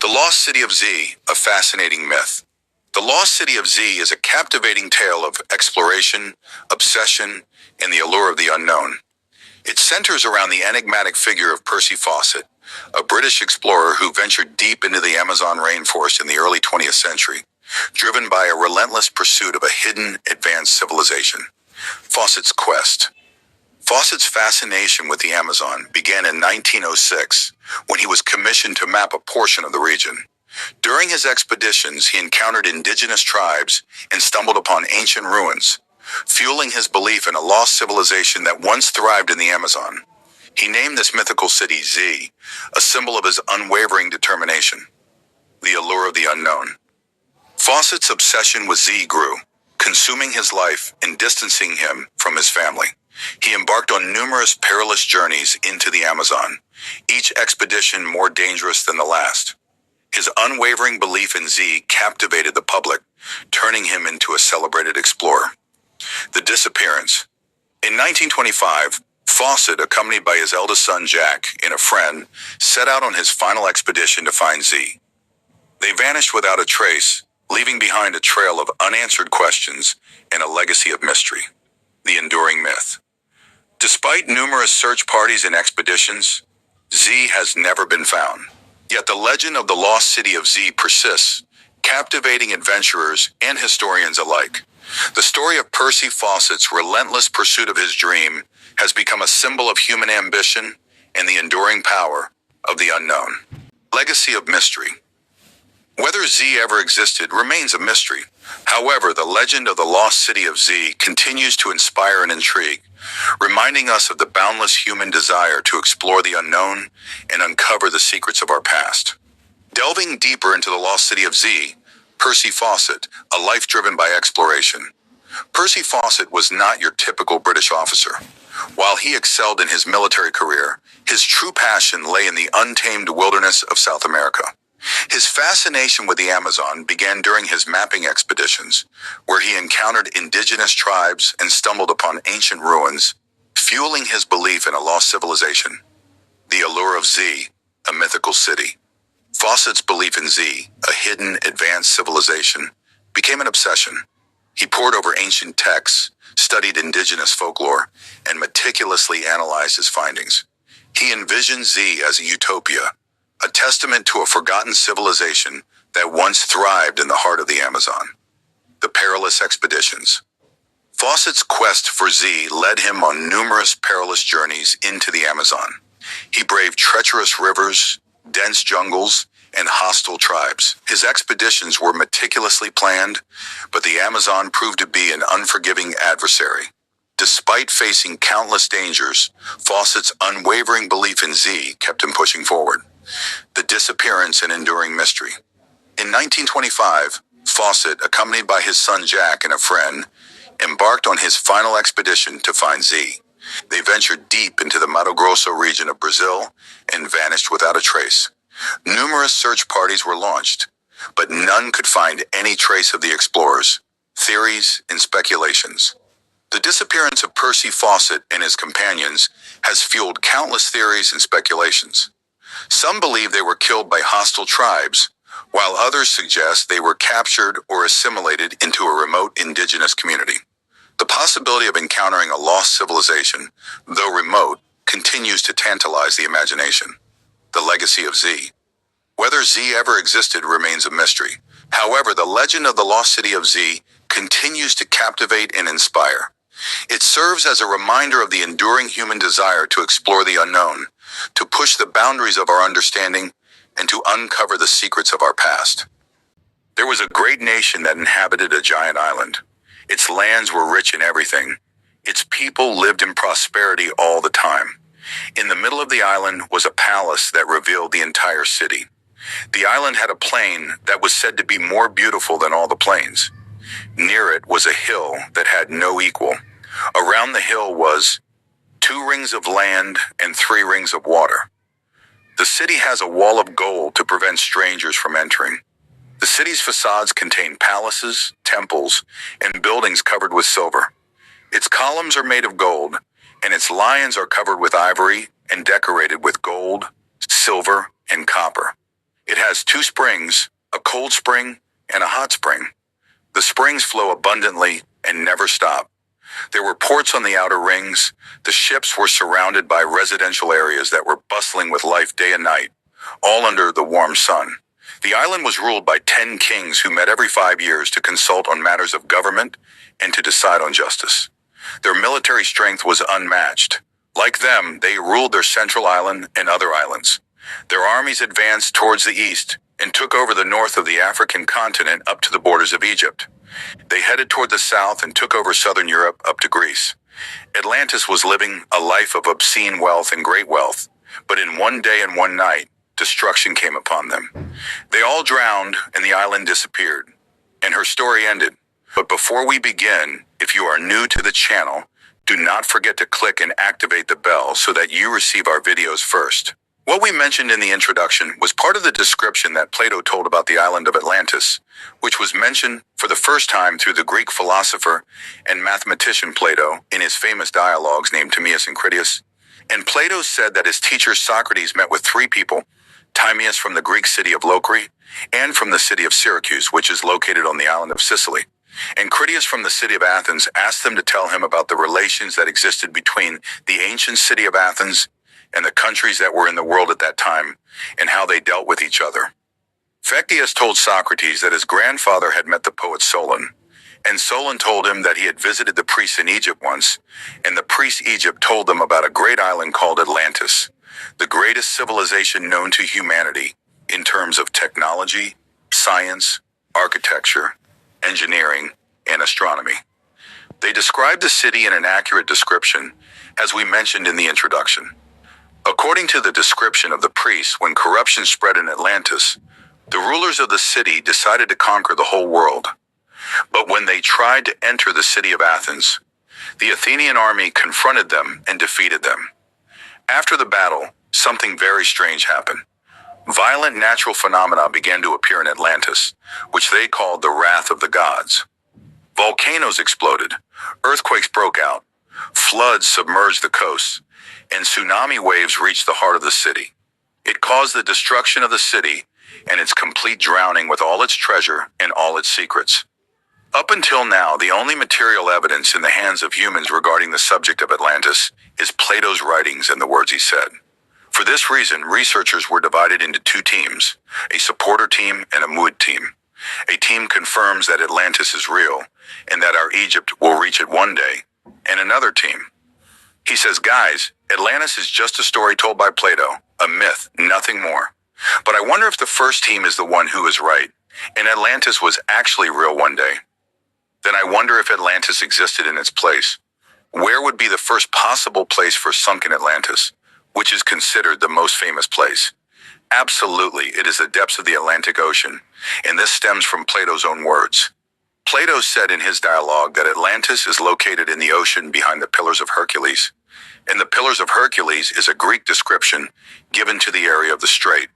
Lost City of Z, a fascinating myth. The Lost City of Z is a captivating tale of exploration, obsession, and the allure of the unknown. It centers around the enigmatic figure of Percy Fawcett, a British explorer who ventured deep into the Amazon rainforest in the early 20th century, driven by a relentless pursuit of a hidden, advanced civilization. Fawcett's quest. Fawcett's fascination with the Amazon began in 1906, when he was commissioned to map a portion of the region. During his expeditions, he encountered indigenous tribes and stumbled upon ancient ruins, fueling his belief in a lost civilization that once thrived in the Amazon. He named this mythical city Z, a symbol of his unwavering determination. The allure of the unknown. Fawcett's obsession with Z grew, consuming his life and distancing him from his family. He embarked on numerous perilous journeys into the Amazon, each expedition more dangerous than the last. His unwavering belief in Z captivated the public, turning him into a celebrated explorer. The disappearance. In 1925, Fawcett, accompanied by his eldest son Jack and a friend, set out on his final expedition to find Z. They vanished without a trace, leaving behind a trail of unanswered questions and a legacy of mystery. The enduring myth. Despite numerous search parties and expeditions, Z has never been found. Yet the legend of the lost city of Z persists, captivating adventurers and historians alike. The story of Percy Fawcett's relentless pursuit of his dream has become a symbol of human ambition and the enduring power of the unknown. Legacy of mystery. Whether Z ever existed remains a mystery. However, the legend of the lost city of Z continues to inspire and intrigue, reminding us of the boundless human desire to explore the unknown and uncover the secrets of our past. Delving deeper into the lost city of Z, Percy Fawcett, a life driven by exploration. Percy Fawcett was not your typical British officer. While he excelled in his military career, his true passion lay in the untamed wilderness of South America. His fascination with the Amazon began during his mapping expeditions, where he encountered indigenous tribes and stumbled upon ancient ruins, fueling his belief in a lost civilization. The allure of Z, a mythical city. Fawcett's belief in Z, a hidden, advanced civilization, became an obsession. He pored over ancient texts, studied indigenous folklore, and meticulously analyzed his findings. He envisioned Z as a utopia, a testament to a forgotten civilization that once thrived in the heart of the Amazon. The perilous expeditions. Fawcett's quest for Z led him on numerous perilous journeys into the Amazon. He braved treacherous rivers, dense jungles, and hostile tribes. His expeditions were meticulously planned, but the Amazon proved to be an unforgiving adversary. Despite facing countless dangers, Fawcett's unwavering belief in Z kept him pushing forward. The disappearance and enduring mystery. In 1925, Fawcett, accompanied by his son Jack and a friend, embarked on his final expedition to find Z. They ventured deep into the Mato Grosso region of Brazil and vanished without a trace. Numerous search parties were launched, but none could find any trace of the explorers. Theories and speculations. The disappearance of Percy Fawcett and his companions has fueled countless theories and speculations. Some believe they were killed by hostile tribes, while others suggest they were captured or assimilated into a remote indigenous community. The possibility of encountering a lost civilization, though remote, continues to tantalize the imagination. The legacy of Z. Whether Z ever existed remains a mystery. However, the legend of the lost city of Z continues to captivate and inspire. It serves as a reminder of the enduring human desire to explore the unknown, to push the boundaries of our understanding, and to uncover the secrets of our past. There was a great nation that inhabited a giant island. Its lands were rich in everything. Its people lived in prosperity all the time. In the middle of the island was a palace that revealed the entire city. The island had a plain that was said to be more beautiful than all the plains. Near it was a hill that had no equal. Around the hill was 2 rings of land and 3 rings of water. The city has a wall of gold to prevent strangers from entering. The city's facades contain palaces, temples, and buildings covered with silver. Its columns are made of gold, and its lions are covered with ivory and decorated with gold, silver, and copper. It has two springs, a cold spring and a hot spring. The springs flow abundantly and never stop. There were ports on the outer rings. The ships were surrounded by residential areas that were bustling with life day and night, all under the warm sun. The island was ruled by 10 kings who met every 5 years to consult on matters of government and to decide on justice. Their military strength was unmatched. Like them, they ruled their central island and other islands. Their armies advanced towards the east and took over the north of the African continent up to the borders of Egypt. They headed toward the south and took over southern Europe up to Greece. Atlantis was living a life of obscene wealth and great wealth, but in one day and one night, destruction came upon them. They all drowned and the island disappeared, and her story ended. But before we begin, if you are new to the channel, do not forget to click and activate the bell so that you receive our videos first. What we mentioned in the introduction was part of the description that Plato told about the island of Atlantis, which was mentioned for the first time through the Greek philosopher and mathematician Plato in his famous dialogues named Timaeus and Critias. And Plato said that his teacher Socrates met with three people, Timaeus from the Greek city of Locri, and from the city of Syracuse, which is located on the island of Sicily. And Critias from the city of Athens asked them to tell him about the relations that existed between the ancient city of Athens and the countries that were in the world at that time, and how they dealt with each other. Fectius told Socrates that his grandfather had met the poet Solon, and Solon told him that he had visited the priests in Egypt once, and the priests Egypt told them about a great island called Atlantis, the greatest civilization known to humanity in terms of technology, science, architecture, engineering, and astronomy. They described the city in an accurate description, as we mentioned in the introduction. According to the description of the priests, when corruption spread in Atlantis, the rulers of the city decided to conquer the whole world. But when they tried to enter the city of Athens, the Athenian army confronted them and defeated them. After the battle, something very strange happened. Violent natural phenomena began to appear in Atlantis, which they called the wrath of the gods. Volcanoes exploded, earthquakes broke out, floods submerged the coasts, and tsunami waves reached the heart of the city. It caused the destruction of the city and its complete drowning with all its treasure and all its secrets. Up until now, the only material evidence in the hands of humans regarding the subject of Atlantis is Plato's writings and the words he said. For this reason, researchers were divided into two teams, a supporter team and a Muad team. A team confirms that Atlantis is real and that our Egypt will reach it one day, and another team. He says, guys, Atlantis is just a story told by Plato, a myth, nothing more. But I wonder if the first team is the one who is right, and Atlantis was actually real one day. Then I wonder if Atlantis existed in its place. Where would be the first possible place for sunken Atlantis, which is considered the most famous place? Absolutely, it is the depths of the Atlantic Ocean, and this stems from Plato's own words. Plato said in his dialogue that Atlantis is located in the ocean behind the Pillars of Hercules, and the Pillars of Hercules is a Greek description given to the area of the strait.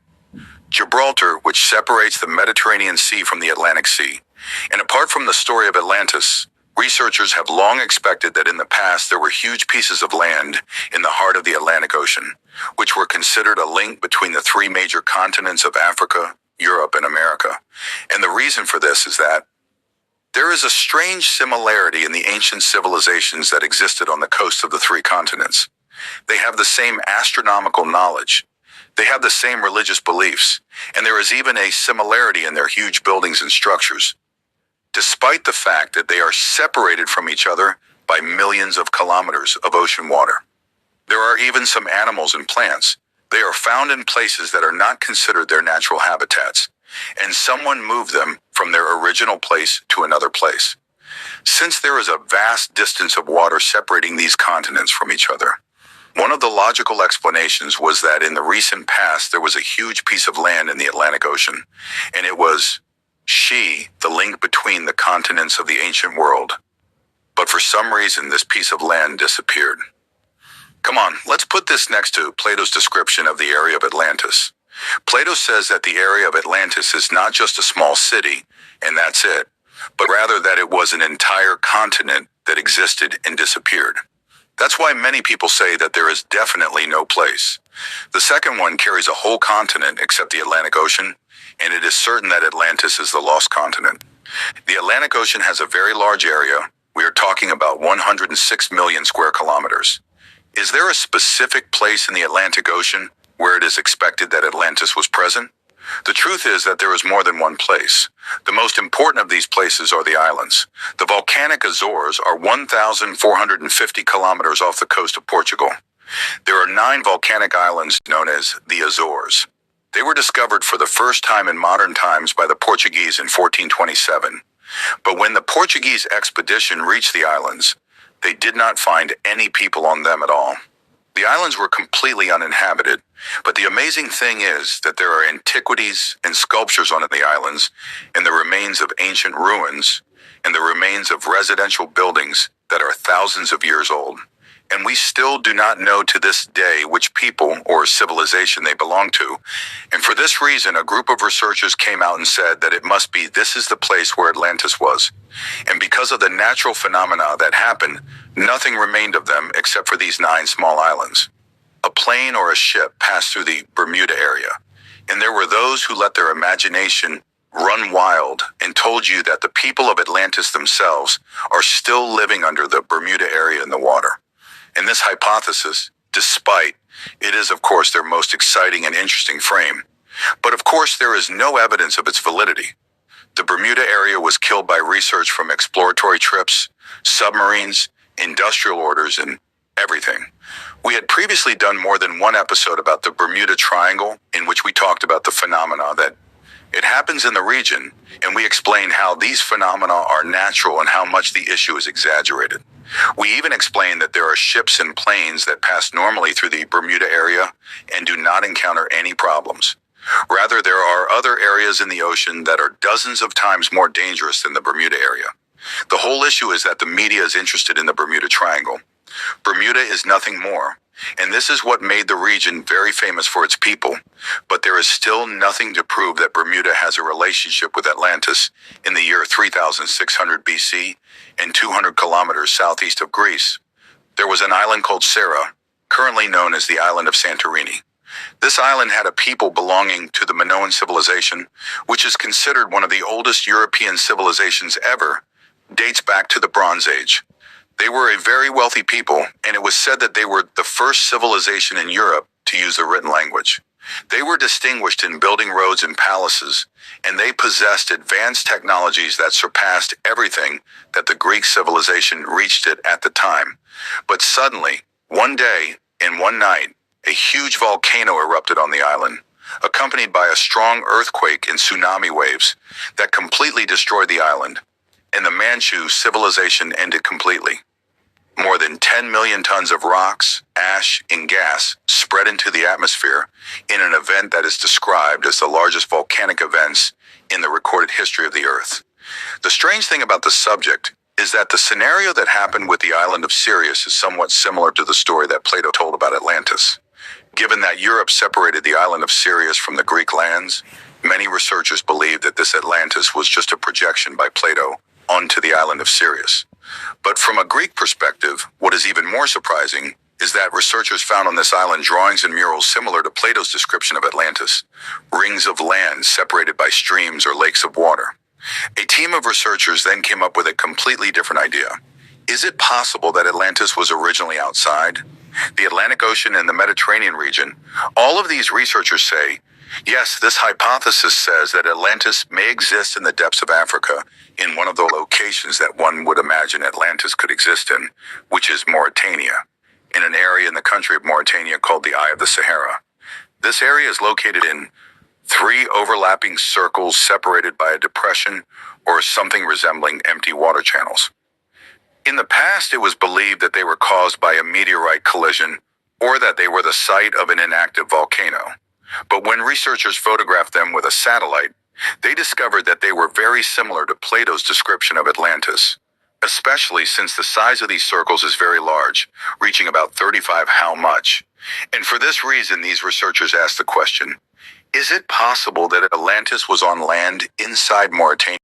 Gibraltar, which separates the Mediterranean Sea from the Atlantic Sea. And apart from the story of Atlantis, researchers have long expected that in the past there were huge pieces of land in the heart of the Atlantic Ocean, which were considered a link between the three major continents of Africa, Europe, and America. And the reason for this is that there is a strange similarity in the ancient civilizations that existed on the coasts of the three continents. They have the same astronomical knowledge. They have the same religious beliefs, and there is even a similarity in their huge buildings and structures, despite the fact that they are separated from each other by millions of kilometers of ocean water. There are even some animals and plants. They are found in places that are not considered their natural habitats, and someone moved them from their original place to another place. Since there is a vast distance of water separating these continents from each other, one of the logical explanations was that in the recent past there was a huge piece of land in the Atlantic Ocean, and it was the link between the continents of the ancient world. But for some reason this piece of land disappeared. Come on, let's put this next to Plato's description of the area of Atlantis. Plato says that the area of Atlantis is not just a small city, and that's it, but rather that it was an entire continent that existed and disappeared. That's why many people say that there is definitely no place. The second one carries a whole continent except the Atlantic Ocean, and it is certain that Atlantis is the lost continent. The Atlantic Ocean has a very large area. We are talking about 106 million square kilometers. Is there a specific place in the Atlantic Ocean where it is expected that Atlantis was present? The truth is that there is more than one place. The most important of these places are the islands. The volcanic Azores are 1,450 kilometers off the coast of Portugal. There are 9 volcanic islands known as the Azores. They were discovered for the first time in modern times by the Portuguese in 1427. But when the Portuguese expedition reached the islands, they did not find any people on them at all. The islands were completely uninhabited, but the amazing thing is that there are antiquities and sculptures on the islands, and the remains of ancient ruins, and the remains of residential buildings that are thousands of years old. And we still do not know to this day which people or civilization they belong to. And for this reason, a group of researchers came out and said that it must be this is the place where Atlantis was. And because of the natural phenomena that happened, nothing remained of them except for these 9 small islands. A plane or a ship passed through the Bermuda area, and there were those who let their imagination run wild and told you that the people of Atlantis themselves are still living under the Bermuda area in the water. And this hypothesis, despite it is of course their most exciting and interesting frame, but of course there is no evidence of its validity. The Bermuda area was killed by research from exploratory trips, submarines, industrial orders, and everything. We had previously done more than one episode about the Bermuda Triangle, in which we talked about the phenomena that it happens in the region, and we explained how these phenomena are natural and how much the issue is exaggerated. We even explained that there are ships and planes that pass normally through the Bermuda area and do not encounter any problems. Rather, there are other areas in the ocean that are dozens of times more dangerous than the Bermuda area. The whole issue is that the media is interested in the Bermuda Triangle. Bermuda is nothing more, and this is what made the region very famous for its people, but there is still nothing to prove that Bermuda has a relationship with Atlantis in the year 3600 BC and 200 kilometers southeast of Greece. There was an island called Sarah, currently known as the island of Santorini. This island had a people belonging to the Minoan civilization, which is considered one of the oldest European civilizations ever, dates back to the Bronze Age. They were a very wealthy people, and it was said that they were the first civilization in Europe to use the written language. They were distinguished in building roads and palaces, and they possessed advanced technologies that surpassed everything that the Greek civilization reached at the time. But suddenly, one day and one night, a huge volcano erupted on the island, accompanied by a strong earthquake and tsunami waves that completely destroyed the island, and the Manchu civilization ended completely. More than 10 million tons of rocks, ash, and gas spread into the atmosphere in an event that is described as the largest volcanic events in the recorded history of the Earth. The strange thing about the subject is that the scenario that happened with the island of Sirius is somewhat similar to the story that Plato told about Atlantis. Given that Europe separated the island of Sirius from the Greek lands, many researchers believe that this Atlantis was just a projection by Plato onto the island of Sirius. But from a Greek perspective, what is even more surprising is that researchers found on this island drawings and murals similar to Plato's description of Atlantis, rings of land separated by streams or lakes of water. A team of researchers then came up with a completely different idea. Is it possible that Atlantis was originally outside the Atlantic Ocean and the Mediterranean region? All of these researchers say, yes, this hypothesis says that Atlantis may exist in the depths of Africa, in one of the locations that one would imagine Atlantis could exist in, which is Mauritania, in an area in the country of Mauritania called the Eye of the Sahara. This area is located in 3 overlapping circles separated by a depression or something resembling empty water channels. In the past, it was believed that they were caused by a meteorite collision or that they were the site of an inactive volcano. But when researchers photographed them with a satellite, they discovered that they were very similar to Plato's description of Atlantis, especially since the size of these circles is very large, reaching about 35 how much. And for this reason, these researchers asked the question, is it possible that Atlantis was on land inside Mauritania?